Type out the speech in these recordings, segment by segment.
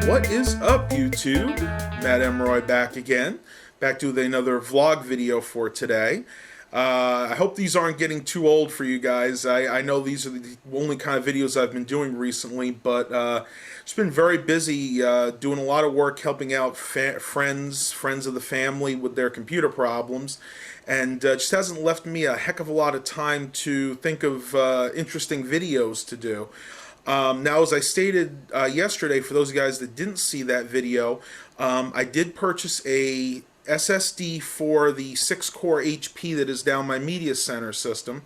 What is up, YouTube? Matt Emroy back again. Back to another vlog video for today. I hope these aren't getting too old for you guys. I know these are the only kind of videos I've been doing recently, but just been very busy doing a lot of work helping out friends of the family with their computer problems, and just hasn't left me a heck of a lot of time to think of interesting videos to do. Now, as I stated yesterday, for those guys that didn't see that video, I did purchase a SSD for the 6-core HP that is down my media center system.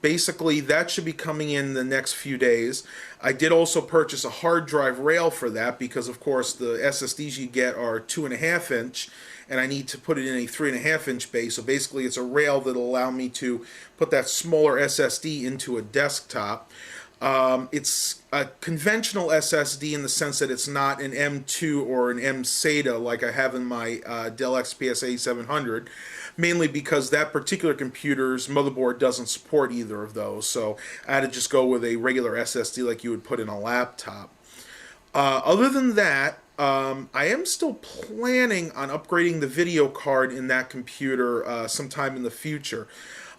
Basically, that should be coming in the next few days. I did also purchase a hard drive rail for that because, of course, the SSDs you get are 2.5 inch, and I need to put it in a 3.5 inch base. So basically, it's a rail that'll allow me to put that smaller SSD into a desktop. It's a conventional SSD in the sense that it's not an M2 or an M-SATA like I have in my Dell XPS 8700, mainly because that particular computer's motherboard doesn't support either of those, so I had to just go with a regular SSD like you would put in a laptop. Other than that, I am still planning on upgrading the video card in that computer sometime in the future.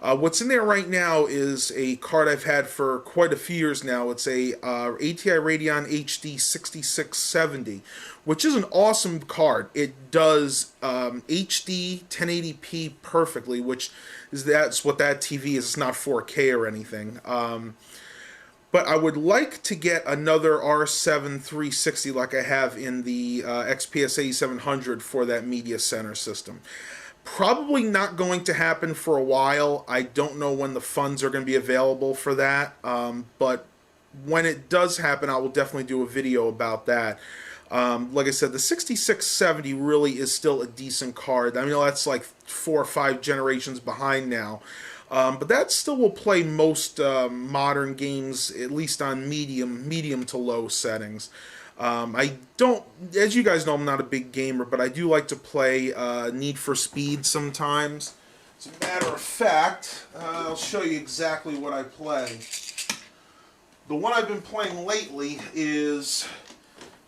What's in there right now is a card I've had for quite a few years now. It's a ATI Radeon HD 6670, which is an awesome card. It does HD 1080p perfectly, which is that's what that TV is. It's not 4K or anything. But I would like to get another R7 360 like I have in the XPS 8700 for that media center system. Probably not going to happen for a while. I don't know when the funds are going to be available for that, but when it does happen, I will definitely do a video about that. Like I said, the 6670 really is still a decent card. I mean, that's like 4 or 5 generations behind now. But that still will play most modern games, at least on medium to low settings. I don't, as you guys know, I'm not a big gamer, but I do like to play Need for Speed sometimes. As a matter of fact, I'll show you exactly what I play. The one I've been playing lately is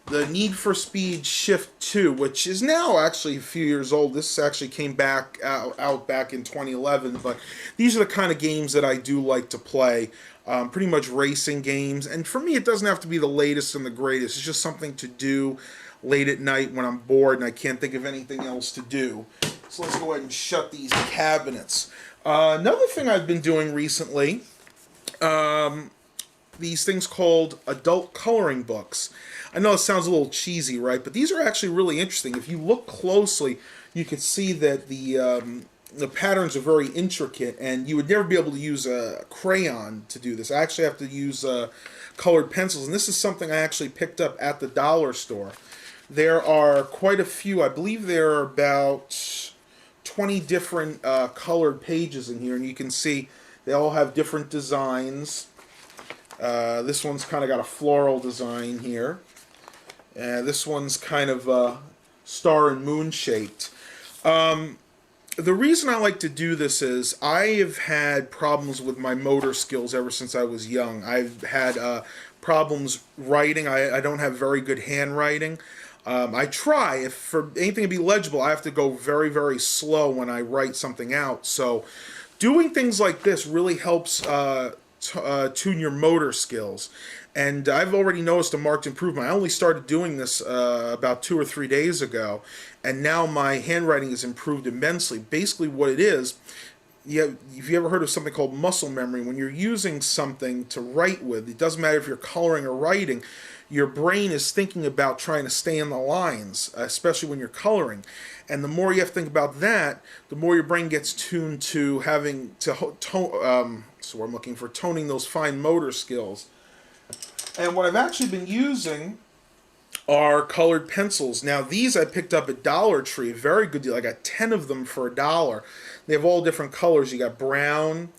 the Need for Speed Shift 2, which is now actually a few years old. This actually came back out back in 2011, but these are the kind of games that I do like to play. Pretty much racing games, and for me it doesn't have to be the latest and the greatest. It's just something to do late at night when I'm bored and I can't think of anything else to do. So let's go ahead and shut these cabinets. Another thing I've been doing recently, these things called adult coloring books. I know it sounds a little cheesy, right? But these are actually really interesting. If you look closely, you can see that the patterns are very intricate, and you would never be able to use a crayon to do this. I actually have to use colored pencils, and this is something I actually picked up at the dollar store. There are quite a few. I believe there are about 20 different colored pages in here, and you can see they all have different designs. This one's kind of got a floral design here. This one's kind of star and moon shaped. The reason I like to do this is I have had problems with my motor skills ever since I was young. I've had problems writing. I don't have very good handwriting. I try. If for anything to be legible, I have to go very, very slow when I write something out. So doing things like this really helps tune your motor skills. And I've already noticed a marked improvement. I only started doing this about 2 or 3 days ago, and now my handwriting has improved immensely. Basically what it is, if you ever heard of something called muscle memory, when you're using something to write with, it doesn't matter if you're coloring or writing, your brain is thinking about trying to stay in the lines, especially when you're coloring. And the more you have to think about that, the more your brain gets tuned to having to so I'm looking for toning those fine motor skills. And what I've actually been using are colored pencils. Now these I picked up at Dollar Tree, very good deal. I got 10 of them for $1. They have all different colors. You got brown,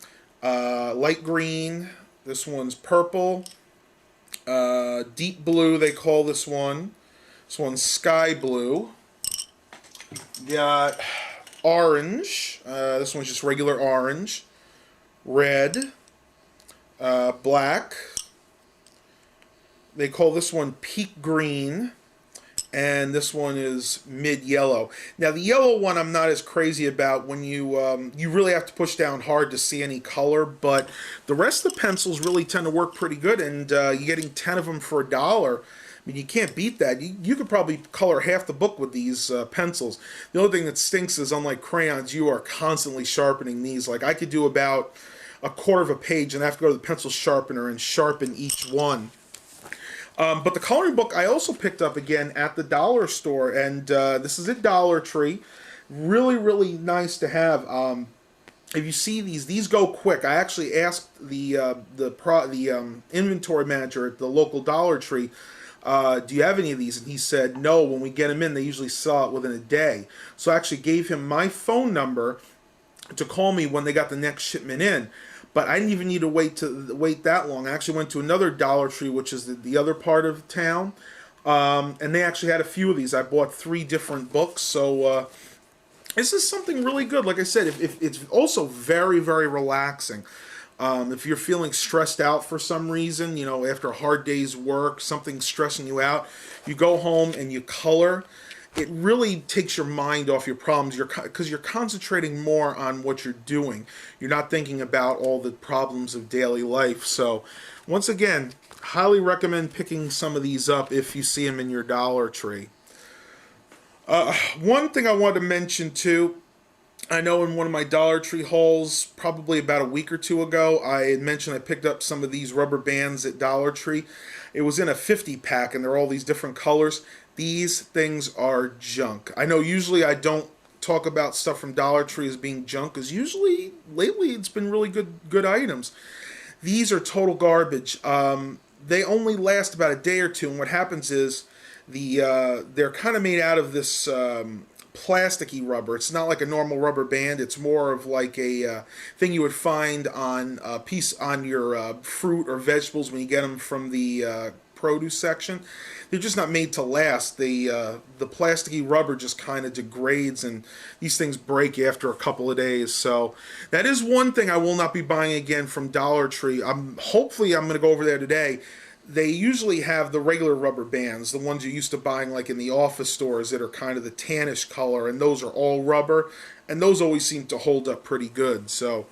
light green, this one's purple, deep blue they call this one. This one's sky blue. You got orange, this one's just regular orange, red, black, They call this one Peak Green, and this one is Mid Yellow. Now the yellow one I'm not as crazy about. When you really have to push down hard to see any color, but the rest of the pencils really tend to work pretty good, and you're getting 10 of them for $1. I mean, you can't beat that. You could probably color half the book with these pencils. The only thing that stinks is, unlike crayons, you are constantly sharpening these. Like, I could do about a quarter of a page and I have to go to the pencil sharpener and sharpen each one. But the coloring book I also picked up again at the dollar store, and this is at Dollar Tree. Really, really nice to have. If you see these go quick. I actually asked the inventory manager at the local Dollar Tree, do you have any of these? And he said, no, when we get them in, they usually sell it within a day. So I actually gave him my phone number to call me when they got the next shipment in. But I didn't even need to wait that long. I actually went to another Dollar Tree, which is the other part of town, and they actually had a few of these. I bought 3 different books, so this is something really good. Like I said, if it's also very, very relaxing. If you're feeling stressed out for some reason, you know, after a hard day's work, something's stressing you out, you go home and you color. It really takes your mind off your problems, because you're concentrating more on what you're doing. You're not thinking about all the problems of daily life. So, once again, highly recommend picking some of these up if you see them in your Dollar Tree. One thing I wanted to mention too, I know in one of my Dollar Tree hauls, probably about a week or two ago, I had mentioned I picked up some of these rubber bands at Dollar Tree. It was in a 50-pack, and they're all these different colors. These things are junk. I know usually I don't talk about stuff from Dollar Tree as being junk, because usually, lately, it's been really good items. These are total garbage. They only last about a day or two, and what happens is they're kind of made out of this plasticky rubber. It's not like a normal rubber band. It's more of like a thing you would find on a piece on your fruit or vegetables when you get them from the produce section. They're just not made to last. The plasticky rubber just kind of degrades, and these things break after a couple of days. So that is one thing I will not be buying again from Dollar Tree. Hopefully I'm going to go over there today. They usually have the regular rubber bands, the ones you're used to buying like in the office stores that are kind of the tannish color, and those are all rubber, and those always seem to hold up pretty good. So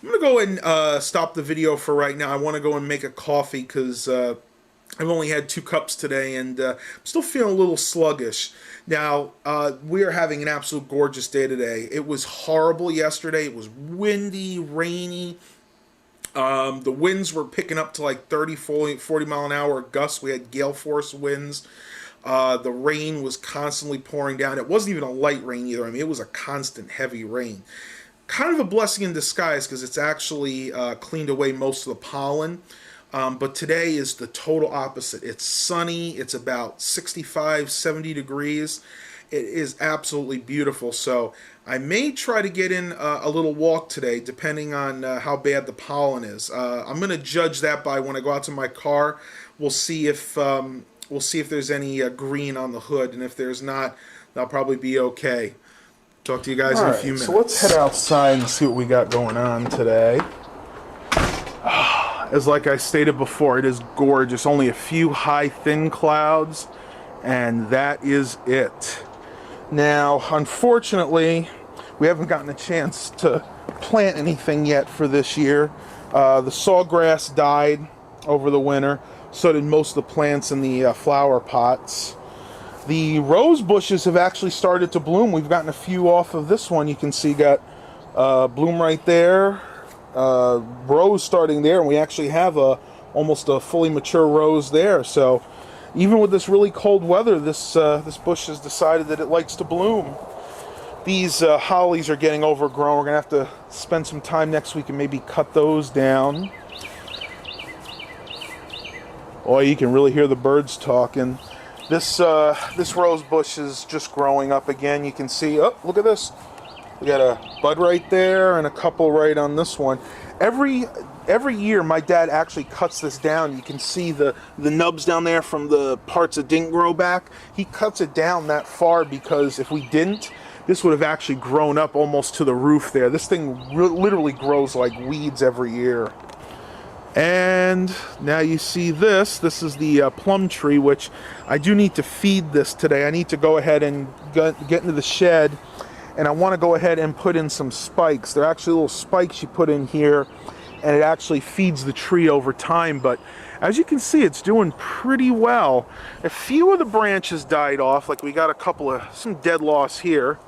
I'm going to go and stop the video for right now. I want to go and make a coffee because I've only had 2 cups today, and I'm still feeling a little sluggish. Now, we are having an absolute gorgeous day today. It was horrible yesterday. It was windy, rainy. The winds were picking up to like 30, 40 mile an hour gusts. We had gale force winds. The rain was constantly pouring down. It wasn't even a light rain either. I mean, it was a constant heavy rain. Kind of a blessing in disguise, because it's actually cleaned away most of the pollen. But today is the total opposite. It's sunny. It's about 65, 70 degrees. It is absolutely beautiful. So I may try to get in a little walk today, depending on how bad the pollen is. I'm going to judge that by when I go out to my car. We'll see if there's any green on the hood, and if there's not, that'll probably be okay. Talk to you guys in a few minutes. So let's head outside and see what we got going on today. As like I stated before, it is gorgeous. Only a few high, thin clouds, and that is it. Now, unfortunately, we haven't gotten a chance to plant anything yet for this year. The sawgrass died over the winter. So did most of the plants in the flower pots. The rose bushes have actually started to bloom. We've gotten a few off of this one. You can see got bloom right there. Rose starting there, and we actually have almost a fully mature rose there. So even with this really cold weather, this bush has decided that it likes to bloom. These hollies are getting overgrown. We're gonna have to spend some time next week and maybe cut those down. Oh, you can really hear the birds talking. This rose bush is just growing up again. You can see, oh, look at this. We got a bud right there and a couple right on this one. Every year, my dad actually cuts this down. You can see the nubs down there from the parts that didn't grow back. He cuts it down that far because if we didn't, this would have actually grown up almost to the roof there. This thing literally grows like weeds every year. And now you see this. This is the plum tree, which I do need to feed this today. I need to go ahead and get into the shed, and I want to go ahead and put in some spikes. They're actually little spikes you put in here, and it actually feeds the tree over time. But as you can see, it's doing pretty well. A few of the branches died off, like we got a couple of some dead loss here.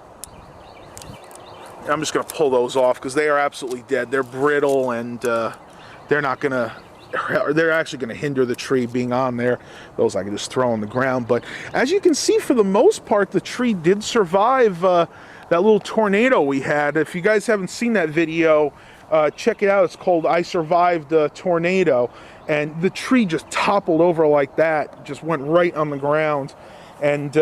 I'm just going to pull those off because they are absolutely dead. They're brittle, and they're actually going to hinder the tree being on there. Those I can just throw on the ground. But as you can see, for the most part, the tree did survive that little tornado we had. If you guys haven't seen that video, check it out. It's called I Survived the Tornado. And the tree just toppled over like that. Just went right on the ground. And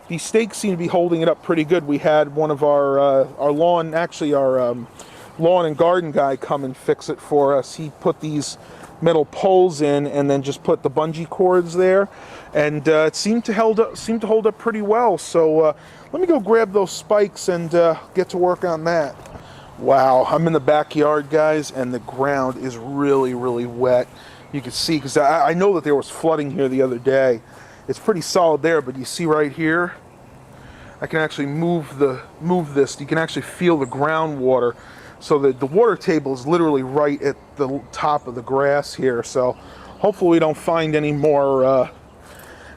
these stakes seem to be holding it up pretty good. We had one of our lawn, actually our lawn and garden guy come and fix it for us. He put these metal poles in and then just put the bungee cords there, and it seemed to hold up pretty well. So let me go grab those spikes and get to work on that. Wow, I'm in the backyard, guys, and the ground is really, really wet. You can see, because I know that there was flooding here the other day. It's pretty solid there, but you see right here, I can actually move this. You can actually feel the groundwater. So the water table is literally right at the top of the grass here. So hopefully we don't find any more,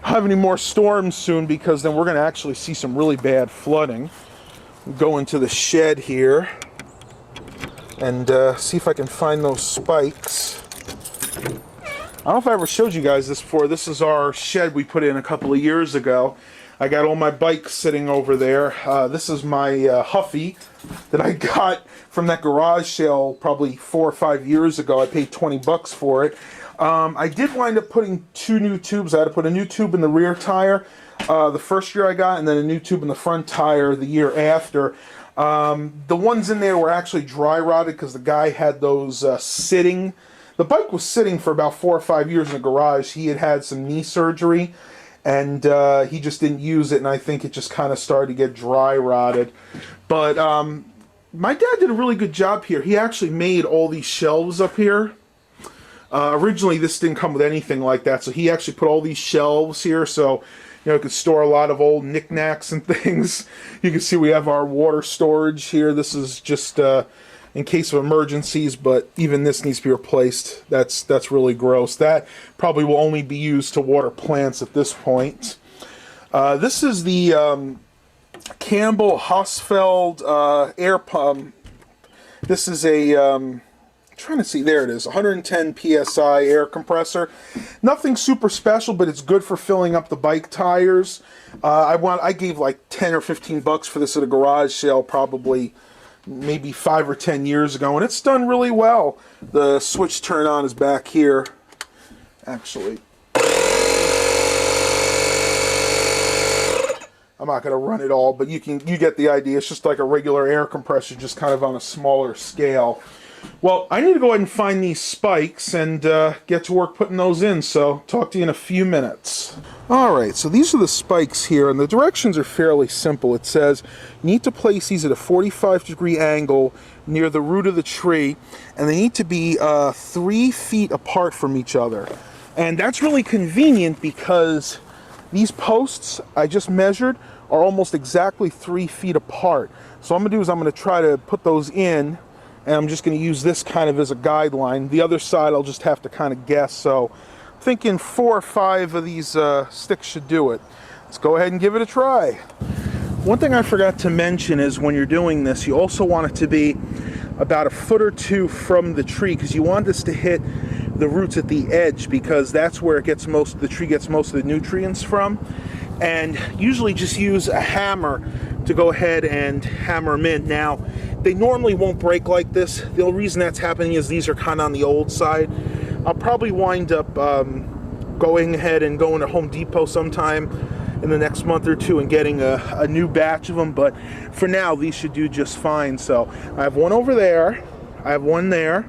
have any more storms soon, because then we're going to actually see some really bad flooding. We'll go into the shed here and see if I can find those spikes. I don't know if I ever showed you guys this before. This is our shed we put in a couple of years ago. I got all my bikes sitting over there. This is my Huffy that I got from that garage sale probably 4 or 5 years ago. I paid 20 bucks for it. I did wind up putting 2 new tubes. I had to put a new tube in the rear tire the first year I got, and then a new tube in the front tire the year after. The ones in there were actually dry rotted because the guy had those sitting. The bike was sitting for about 4 or 5 years in the garage. He had had some knee surgery, and he just didn't use it, and I think it just kind of started to get dry rotted. But my dad did a really good job here. He actually made all these shelves up here. Originally this didn't come with anything like that, so he actually put all these shelves here, so you could store a lot of old knickknacks and things. You can see we have our water storage here. This is just in case of emergencies, but even this needs to be replaced. That's really gross. That probably will only be used to water plants at this point. This is the Campbell Hosfeld air pump. This is a trying to see, there it is, 110 psi air compressor. Nothing super special, but it's good for filling up the bike tires. I gave like 10 or 15 bucks for this at a garage sale probably maybe 5 or 10 years ago, and it's done really well. The switch turn on is back here, actually. I'm not going to run it all, but you get the idea. It's just like a regular air compressor, just kind of on a smaller scale. Well, I need to go ahead and find these spikes and get to work putting those in, so talk to you in a few minutes. Alright, so these are the spikes here, and the directions are fairly simple. It says you need to place these at a 45-degree angle near the root of the tree, and they need to be 3 feet apart from each other. And that's really convenient because these posts I just measured are almost exactly 3 feet apart. So what I'm going to do is I'm going to try to put those in, and I'm just going to use this kind of as a guideline. The other side I'll just have to kind of guess. So I'm thinking 4 or 5 of these sticks should do it. Let's go ahead and give it a try. One thing I forgot to mention is when you're doing this, you also want it to be about a foot or 2 from the tree, because you want this to hit the roots at the edge, because that's where the tree gets most of the nutrients from. And usually just use a hammer to go ahead and hammer them in. Now, they normally won't break like this. The reason that's happening is these are kind of on the old side. I'll probably wind up going ahead and going to Home Depot sometime in the next month or 2 and getting a new batch of them, but for now these should do just fine. So I have one over there, I have one there,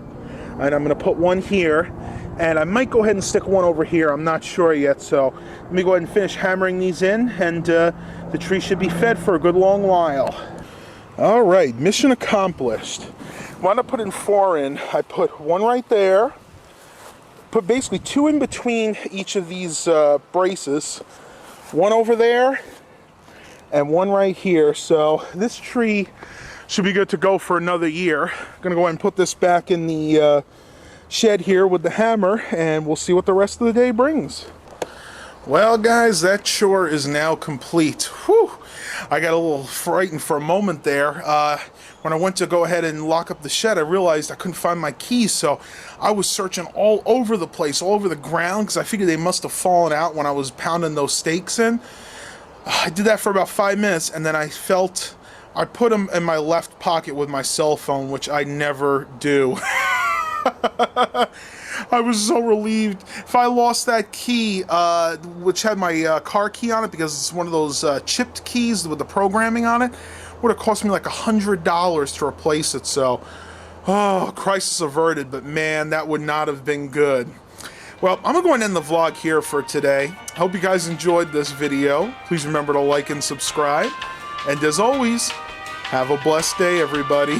and I'm going to put one here, and I might go ahead and stick one over here. I'm not sure yet, so let me go ahead and finish hammering these in, and the tree should be fed for a good long while. Alright, mission accomplished. When I put in 4 in, I put one right there, put basically 2 in between each of these braces. One over there and one right here. So this tree should be good to go for another year. I'm gonna go ahead and put this back in the shed here with the hammer, and we'll see what the rest of the day brings. Well guys, that chore is now complete. Whew. I got a little frightened for a moment there. When I went to go ahead and lock up the shed, I realized I couldn't find my keys, so I was searching all over the place, all over the ground, because I figured they must have fallen out when I was pounding those stakes in. I did that for about 5 minutes, and then I put them in my left pocket with my cell phone, which I never do. I was so relieved. If I lost that key, which had my car key on it, because it's one of those chipped keys with the programming on it, would have cost me like $100 to replace it. So, oh, crisis averted, but man, that would not have been good. Well, I'm gonna go and end the vlog here for today. Hope you guys enjoyed this video. Please remember to like and subscribe. And as always, have a blessed day, everybody.